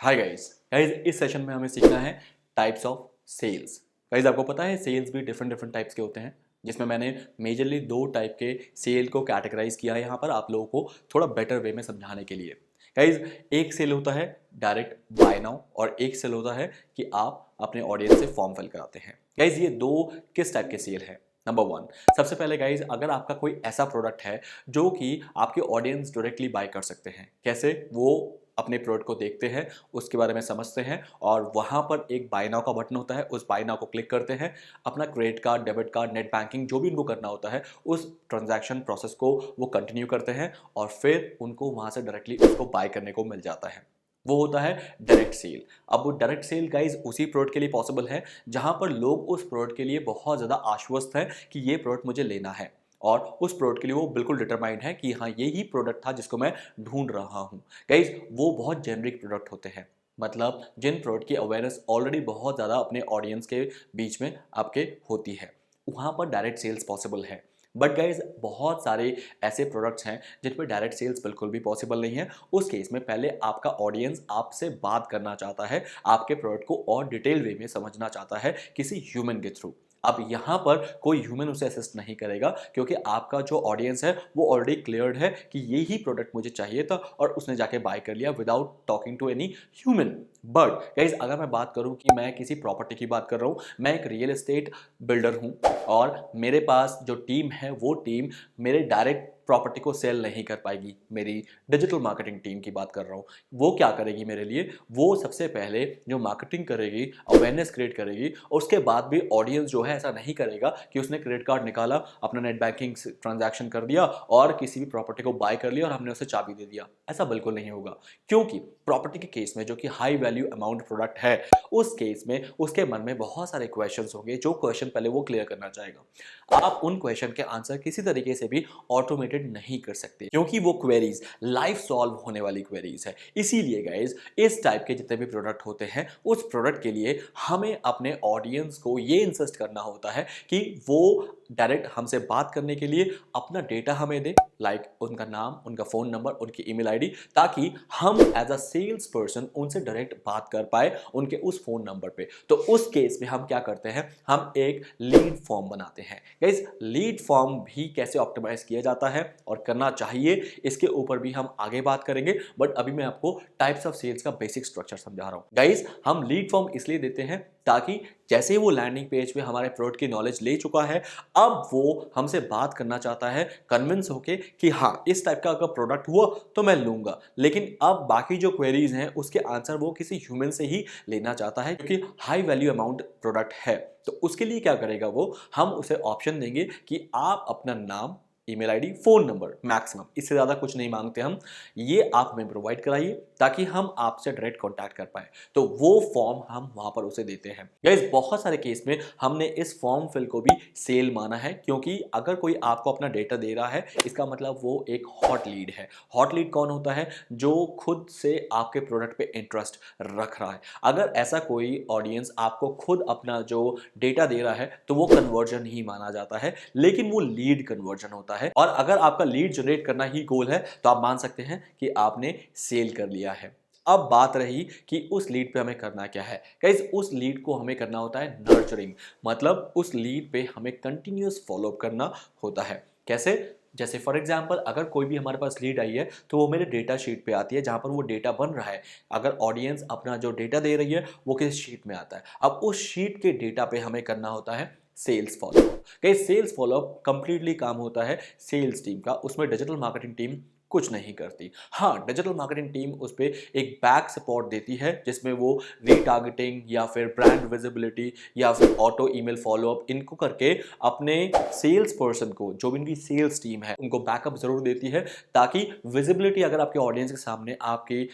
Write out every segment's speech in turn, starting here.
Hi guys guys इस session में हमें सीखना है टाइप्स ऑफ सेल्स। गाइस आपको पता है सेल्स भी डिफरेंट डिफरेंट टाइप्स के होते हैं, जिसमें मैंने मेजरली दो टाइप के सेल को कैटेगराइज किया है यहाँ पर आप लोगों को थोड़ा बेटर वे में समझाने के लिए। गाइस एक सेल होता है डायरेक्ट बाय नाउ और एक सेल होता है कि आप अपने ऑडियंस से फॉर्म फिल कराते हैं। गाइस ये दो किस टाइप के सेल है? नंबर वन, सबसे पहले गाइज अगर आपका कोई ऐसा प्रोडक्ट है जो कि आपके ऑडियंस डायरेक्टली बाय कर सकते हैं, कैसे? वो अपने प्रोडक्ट को देखते हैं, उसके बारे में समझते हैं और वहाँ पर एक बाय नाउ का बटन होता है, उस बाय नाउ को क्लिक करते हैं, अपना credit card, debit card, net banking जो भी उनको करना होता है उस ट्रांजैक्शन प्रोसेस को वो कंटिन्यू करते हैं और फिर उनको वहाँ से डायरेक्टली उसको बाय करने को मिल जाता है। वो होता है डायरेक्ट सेल। अब वो डायरेक्ट सेल गाइज उसी प्रोडक्ट के लिए पॉसिबल है जहां पर लोग उस प्रोडक्ट के लिए बहुत ज़्यादा आश्वस्त हैं कि ये प्रोडक्ट मुझे लेना है और उस प्रोडक्ट के लिए वो बिल्कुल डिटरमाइंड है कि हाँ यही प्रोडक्ट था जिसको मैं ढूंढ रहा हूँ। गाइज वो बहुत जेनरिक प्रोडक्ट होते हैं, मतलब जिन प्रोडक्ट की अवेयरनेस ऑलरेडी बहुत ज़्यादा अपने ऑडियंस के बीच में आपके होती है, वहाँ पर डायरेक्ट सेल्स पॉसिबल है। बट गाइज बहुत सारे ऐसे प्रोडक्ट्स हैं जिन पर डायरेक्ट सेल्स बिल्कुल भी पॉसिबल नहीं है। उस केस में पहले आपका ऑडियंस आपसे बात करना चाहता है, आपके प्रोडक्ट को और डिटेल वे में समझना चाहता है किसी ह्यूमन के थ्रू। अब यहाँ पर कोई ह्यूमन उसे असिस्ट नहीं करेगा क्योंकि आपका जो ऑडियंस है वो ऑलरेडी क्लियर्ड है कि यही प्रोडक्ट मुझे चाहिए था और उसने जाके बाय कर लिया without talking to any human. But guys अगर मैं बात करूं कि मैं किसी प्रॉपर्टी की बात कर रहा हूं, मैं एक रियल एस्टेट बिल्डर हूं और मेरे पास जो टीम है वो टीम मेरे डायरेक्ट प्रॉपर्टी को सेल नहीं कर पाएगी। मेरी डिजिटल मार्केटिंग टीम की बात कर रहा हूँ, वो क्या करेगी मेरे लिए? वो सबसे पहले जो मार्केटिंग करेगी, अवेयरनेस क्रिएट करेगी और उसके बाद भी ऑडियंस जो है ऐसा नहीं करेगा कि उसने क्रेडिट कार्ड निकाला, अपना नेट बैंकिंग ट्रांजैक्शन कर दिया और किसी भी प्रॉपर्टी को बाय कर लिया और हमने उसे चाबी दे दिया। ऐसा बिल्कुल नहीं होगा क्योंकि प्रॉपर्टी के केस में जो कि हाई वैल्यू अमाउंट प्रोडक्ट है, उस केस में उसके मन में बहुत सारे क्वेश्चंस होंगे जो क्वेश्चन पहले वो क्लियर करना चाहेगा। आप उन क्वेश्चन के आंसर किसी तरीके से भी ऑटोमेटेड नहीं कर सकते क्योंकि वो क्वेरीज लाइफ सॉल्व होने वाली क्वेरीज है। इसीलिए गाइज इस टाइप के जितने भी प्रोडक्ट होते हैं उस प्रोडक्ट के लिए हमें अपने ऑडियंस को ये इंसिस्ट करना होता है कि वो डायरेक्ट हमसे बात करने के लिए अपना डेटा हमें दे, लाइक उनका नाम, उनका फोन नंबर, उनकी ईमेल आईडी, ताकि हम एज अ सेल्स पर्सन उनसे डायरेक्ट बात कर पाए उनके उस फोन नंबर पे। तो उस केस में हम क्या करते हैं, हम एक लीड फॉर्म बनाते हैं। गाइस लीड फॉर्म भी कैसे ऑप्टिमाइज किया जाता है और करना चाहिए इसके ऊपर भी हम आगे बात करेंगे, बट अभी मैं आपको टाइप्स ऑफ सेल्स का बेसिक स्ट्रक्चर समझा रहा हूं। गाइस हम लीड फॉर्म इसलिए देते हैं ताकि जैसे ही वो लैंडिंग पेज पे हमारे प्रोडक्ट की नॉलेज ले चुका है, अब वो हमसे बात करना चाहता है कन्विंस होके कि हाँ इस टाइप का अगर प्रोडक्ट हुआ तो मैं लूंगा, लेकिन अब बाकी जो क्वेरीज हैं उसके आंसर वो किसी ह्यूमन से ही लेना चाहता है क्योंकि हाई वैल्यू अमाउंट प्रोडक्ट है। तो उसके लिए क्या करेगा वो, हम उसे ऑप्शन देंगे कि आप अपना नाम, email ID, phone number, maximum इससे ज़्यादा कुछ नहीं मांगते हम, ये आप हमें प्रोवाइड कराइए ताकि हम आपसे डायरेक्ट कांटेक्ट कर पाए। तो वो फॉर्म हम वहां पर उसे देते हैं। गाइस बहुत सारे केस में हमने इस फॉर्म फिल को भी सेल माना है क्योंकि अगर कोई आपको अपना डेटा दे रहा है इसका मतलब वो एक हॉट लीड है। हॉट लीड कौन होता है? जो खुद से आपके प्रोडक्ट पे इंटरेस्ट रख रहा है। अगर ऐसा कोई ऑडियंस आपको खुद अपना जो डेटा दे रहा है तो वो कन्वर्जन ही माना जाता है, लेकिन वो लीड कन्वर्जन होता है। और अगर आपका लीड जनरेट करना ही गोल है तो आप मान सकते हैं कि आपने सेल कर लिया है। अब बात रही कि उस लीड पे हमें करना क्या है। गाइस उस लीड को हमें करना होता है नर्चरिंग, मतलब उस लीड पे हमें कंटिन्यूअस फॉलोअप करना होता है। कैसे? जैसे फॉर एग्जाम्पल अगर कोई भी हमारे पास लीड आई है तो वो मेरे डेटा शीट पे आती है जहां पर वो डेटा बन रहा है। अगर ऑडियंस अपना जो डेटा दे रही है वो किस शीट में आता है, अब उस शीट के डेटा पे हमें करना होता है sales follow up. Guys sales follow up completely काम होता है सेल्स टीम का, उसमें डिजिटल मार्केटिंग टीम कुछ नहीं करती। हाँ डिजिटल मार्केटिंग टीम उस पर एक बैक सपोर्ट देती है जिसमें वो रीटारगेटिंग या फिर ब्रांड विजिबिलिटी या फिर ऑटो ईमेल फॉलोअप इनको करके अपने सेल्स पर्सन को, जो भी इनकी सेल्स टीम है, उनको बैकअप जरूर देती है ताकि विजिबिलिटी अगर आपके ऑडियंस के सामने आपकी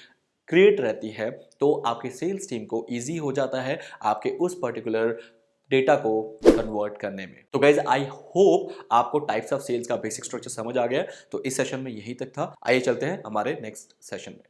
क्रिएट रहती है तो आपके सेल्स टीम को ईजी हो जाता है आपके उस पर्टिकुलर डेटा को कन्वर्ट करने में। तो गाइज आई होप आपको टाइप्स ऑफ सेल्स का बेसिक स्ट्रक्चर समझ आ गया। तो इस सेशन में यही तक था, आइए चलते हैं हमारे नेक्स्ट सेशन में।